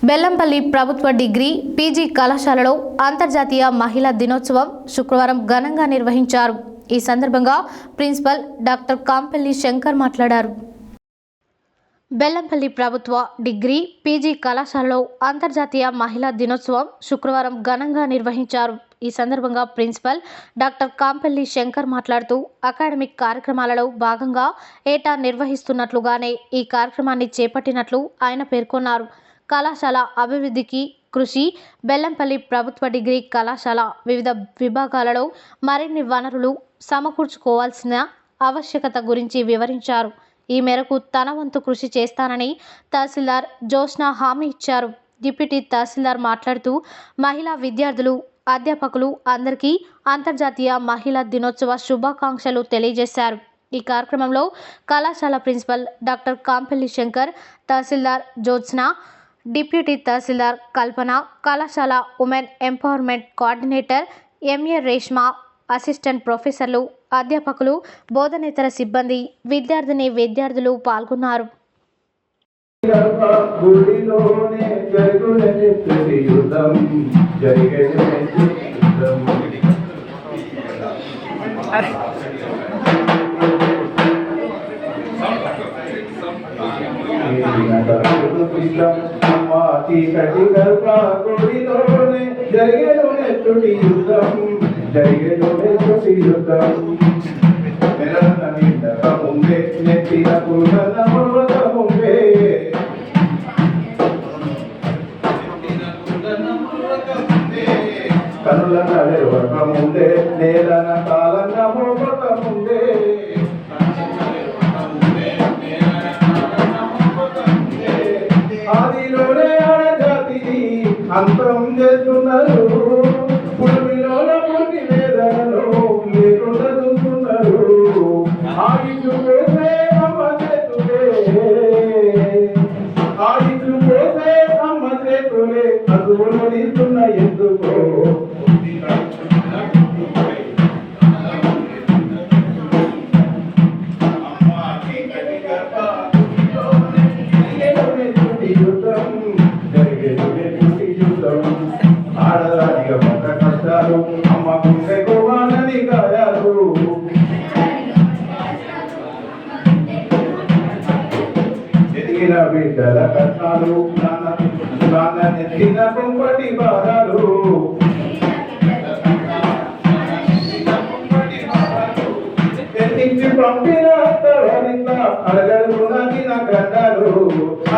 బెల్లంపల్లి ప్రభుత్వ degree PG కళాశాలలో అంతర్జాతీయ మహిళా దినోత్సవం శుక్రవారం ఘనంగా నిర్వహించారు. ఈ సందర్భంగా ప్రిన్సిపల్ డాక్టర్ కాంపెల్లి శంకర్ మాట్లాడారు. బెల్లంపల్లి ప్రభుత్వ డిగ్రీ పీజీ కళాశాలలో అంతర్జాతీయ మహిళా దినోత్సవం శుక్రవారం ఘనంగా నిర్వహించారు. ఈ సందర్భంగా ప్రిన్సిపల్ డాక్టర్ కాంపెల్లి శంకర్ మాట్లాడుతూ అకాడమిక్ కార్యక్రమాలలో భాగంగా ఏటా నిర్వహిస్తున్నట్లుగానే ఈ కార్యక్రమాన్ని చేపట్టినట్లు ఆయన పేర్కొన్నారు. కళాశాల అభివృద్ధికి కృషి, బెల్లంపల్లి ప్రభుత్వ డిగ్రీ కళాశాల వివిధ విభాగాలలో మరిన్ని వనరులు సమకూర్చుకోవాల్సిన ఆవశ్యకత గురించి వివరించారు. ఈ మేరకు తన వంతు కృషి చేస్తానని తహసీల్దార్ జోష్నా హామీ ఇచ్చారు. డిప్యూటీ తహసీల్దార్ మాట్లాడుతూ మహిళా విద్యార్థులు, అధ్యాపకులు అందరికీ అంతర్జాతీయ మహిళా దినోత్సవ శుభాకాంక్షలు తెలియజేశారు. ఈ కార్యక్రమంలో కళాశాల ప్రిన్సిపల్ డాక్టర్ కాంపెల్లి శంకర్, తహసీల్దార్ జోత్స్నా, డిప్యూటీ తహసీల్దార్ కల్పన, కళాశాల women empowerment coordinator MA Reshma, assistant ప్రొఫెసర్లు, అధ్యాపకులు, బోధనేతర సిబ్బంది, విద్యార్థులు పాల్గొన్నారు. కనులన ముందే నేలన కాలన ముందే ఆదిలోనే ఆడజాతిని అంతం చేస్తున్నారు. పులిలోన పుట్టి వేదనలో లేకుండా చూస్తున్నారు. ఆయుషు పోసే అమ్మ చేతులే, ఆయుషు పోసే అమ్మ చేతులే అదువులనిస్తున్న ఎందుకో ఆడదానిగా పడ్డ కష్టాలు అమ్మ గుండె గోవాలని గాయాలు ఎదిగిన బిడ్డల కష్టాలు నాన్న నెత్తిన కుంపటి భారాలు ఎత్తించి పంపిన అడగడుగున్నది నా గడ్డాలు.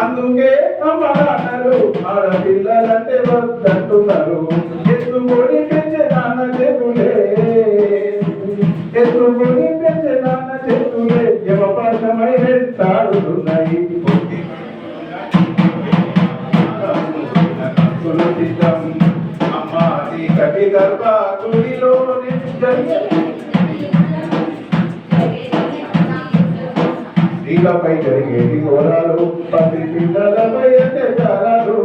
అందుకే అమ్మలు ఆడపిల్లలంటే వద్దంటున్నారు. ఎత్తుకొని పెంచే నాన్న చేతులే, ఎత్తుకొని పెంచే నాన్న చేతులే యమపాశమై వెంటాడుతున్నాయి. అమ్మ కటి గర్భ గుడిలోనే స్త్రీలపై జరిగేది ఘోరాలు, పసి పిల్లలపై అత్యాచారాలు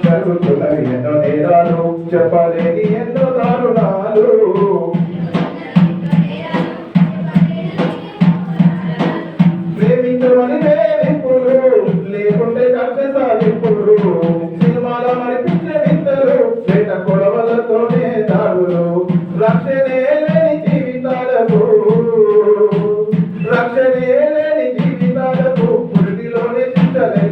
జరుగుతున్నవి ఎన్నో నేరాలు, చెప్పలేని ఎన్నో దారుణాలు. ప్రేమించమని